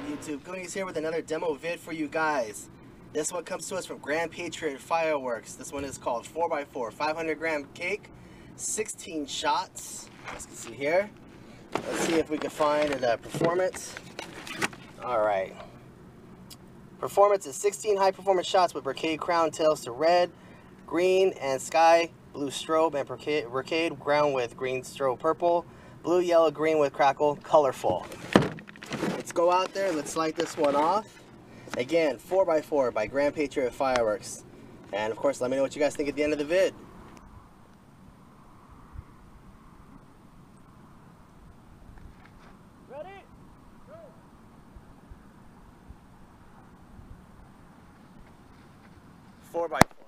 YouTube? Goonies here with another demo vid for you guys. This one comes to us from Grand Patriot Fireworks. This one is called 4x4, 500 gram cake, 16 shots. As you can see here. Let's see if we can find a performance. Alright. Performance is 16 high performance shots with brocade crown tails to red, green, and sky blue strobe, and brocade ground with green strobe purple, blue, yellow, green with crackle, colorful. Let's go out there, let's light this one off. Again, 4x4 by Grand Patriot Fireworks. And of course, let me know what you guys think at the end of the vid. Ready? Go! 4x4.